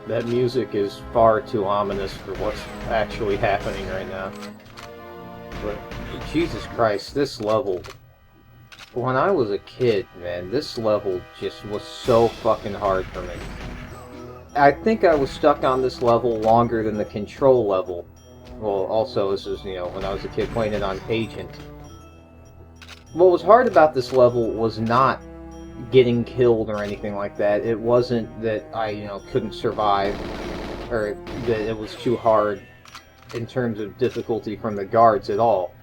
That music is far too ominous for what's actually happening right now. But, Jesus Christ, this level... When I was a kid, man, this level just was so fucking hard for me. I think I was stuck on this level longer than the control level. Well, also, this is, you know, when I was a kid playing it on Agent. What was hard about this level was not getting killed or anything like that. It wasn't that I, you know, couldn't survive, or that it was too hard in terms of difficulty from the guards at all.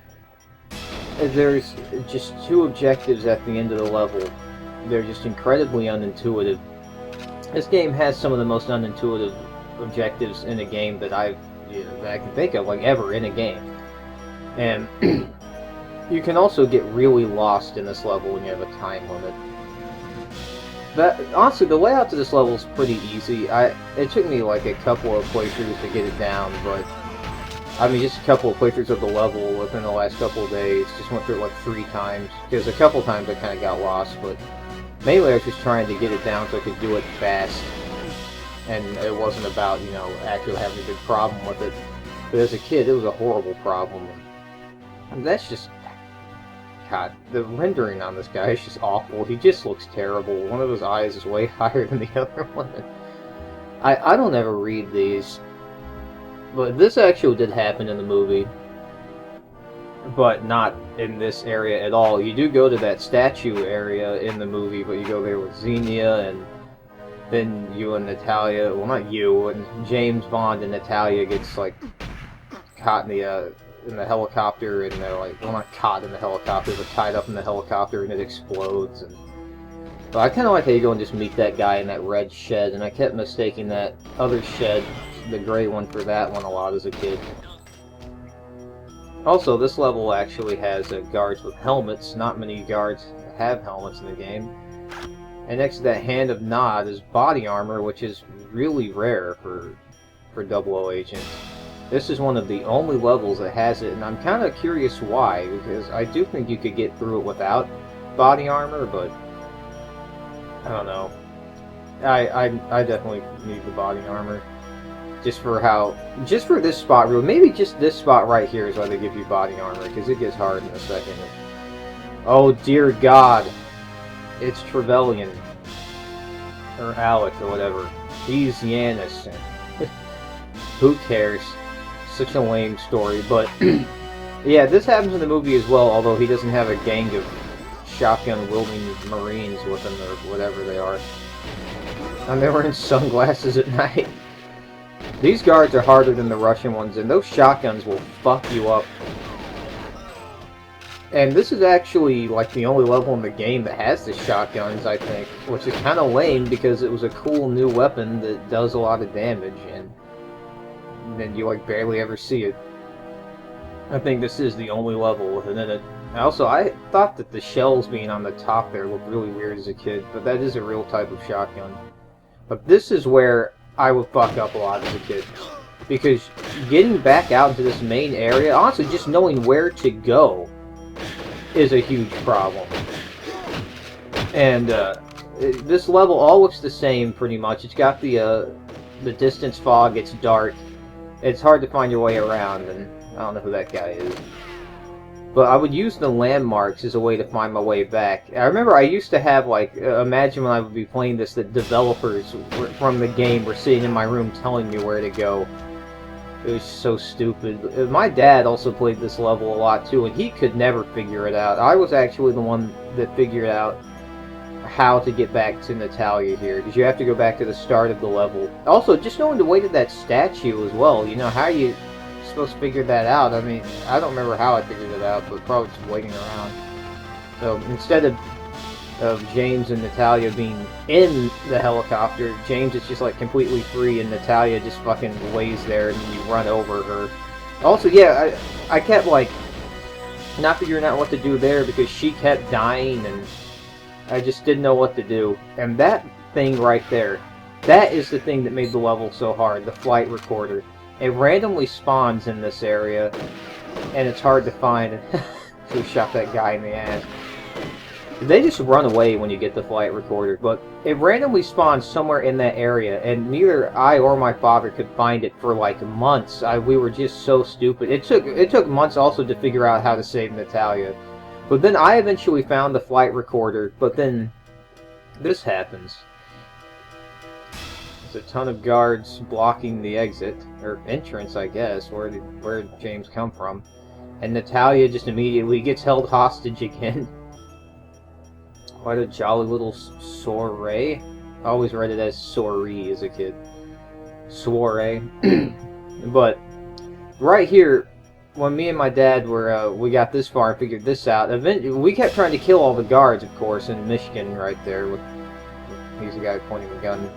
There's just two objectives at the end of the level. They're just incredibly unintuitive. This game has some of the most unintuitive objectives in a game that that I can think of, like, ever in a game. And you can also get really lost in this level when you have a time limit. But honestly, the layout to this level is pretty easy. It took me like a couple of playthroughs to get it down, but I mean, just a couple of playthroughs of the level within the last couple of days. Just went through it like 3 times, because a couple times I kind of got lost, but mainly I was just trying to get it down so I could do it fast, and it wasn't about, you know, actually having a big problem with it. But as a kid, it was a horrible problem. And that's just... God, the rendering on this guy is just awful. He just looks terrible. One of his eyes is way higher than the other one. I don't ever read these. But this actually did happen in the movie, but not in this area at all. You do go to that statue area in the movie, but you go there with Xenia, and then you and Natalya, well, not you, and James Bond and Natalya gets, like, caught in the helicopter, and they're like, well, not caught in the helicopter, but tied up in the helicopter, and it explodes. And so I kind of like how you go and just meet that guy in that red shed, and I kept mistaking that other shed, the gray one, for that one a lot as a kid. Also, this level actually has guards with helmets. Not many guards have helmets in the game. And next to that Hand of Nod is body armor, which is really rare for 00 agents. This is one of the only levels that has it, and I'm kind of curious why, because I do think you could get through it without body armor, but I don't know. I definitely need the body armor. Just for this spot, really. Maybe just this spot right here is why they give you body armor, because it gets hard in a second. Oh dear God. It's Trevelyan. Or Alec, or whatever. He's Janus. Who cares? Such a lame story, but... yeah, this happens in the movie as well, although he doesn't have a gang of shotgun-wielding Marines with him, or whatever they are. And they're wearing sunglasses at night. These guards are harder than the Russian ones, and those shotguns will fuck you up. And this is actually, like, the only level in the game that has the shotguns, I think. Which is kind of lame, because it was a cool new weapon that does a lot of damage, and then you, like, barely ever see it. I think this is the only level with it in it. Also, I thought that the shells being on the top there looked really weird as a kid, but that is a real type of shotgun. But this is where I would fuck up a lot as a kid. Because getting back out into this main area, honestly, just knowing where to go is a huge problem. And this level all looks the same, pretty much. It's got the distance fog, it's dark. It's hard to find your way around, and I don't know who that guy is. But I would use the landmarks as a way to find my way back. I remember I used to have, like, imagine when I would be playing this, that developers from the game were sitting in my room telling me where to go. It was so stupid. My dad also played this level a lot too, and he could never figure it out. I was actually the one that figured out how to get back to Natalya here, because you have to go back to the start of the level. Also, just knowing the way to that statue as well, you know, how are you supposed to figure that out? I mean, I don't remember how I figured it out, but probably just waiting around. So, instead of James and Natalya being in the helicopter, James is just, like, completely free, and Natalya just fucking lays there, and you run over her. Also, yeah, I kept, like, not figuring out what to do there, because she kept dying, and I just didn't know what to do. And that thing right there, that is the thing that made the level so hard, the flight recorder. It randomly spawns in this area, and it's hard to find. Who shot that guy in the ass? They just run away when you get the flight recorder, but it randomly spawns somewhere in that area, and neither I or my father could find it for like months. We were just so stupid. It took months also to figure out how to save Natalya. But then I eventually found the flight recorder, but then this happens. There's a ton of guards blocking the exit, or entrance, I guess. Where did James come from? And Natalya just immediately gets held hostage again. Quite a jolly little soiree. I always read it as soiree as a kid. Soiree. But right here, when me and my dad were, we got this far and figured this out, we kept trying to kill all the guards, of course, in Mishkin right there. He's the guy pointing the gun,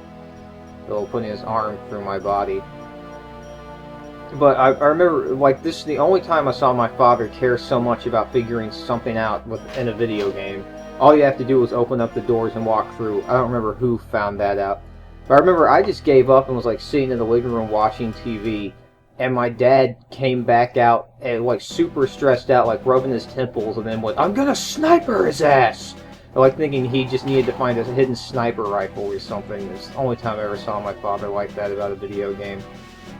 putting his arm through my body. But I remember, like, this is the only time I saw my father care so much about figuring something out in a video game. All you have to do is open up the doors and walk through. I don't remember who found that out. But I remember I just gave up and was like sitting in the living room watching TV. And my dad came back out and like super stressed out, like rubbing his temples, and then went, "I'm gonna sniper his ass!" Like thinking he just needed to find a hidden sniper rifle or something. It's the only time I ever saw my father like that about a video game.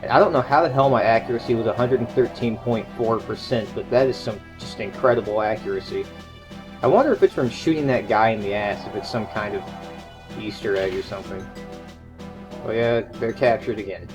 And I don't know how the hell my accuracy was 113.4%, but that is some just incredible accuracy. I wonder if it's from shooting that guy in the ass, if it's some kind of Easter egg or something. Oh yeah, they're captured again.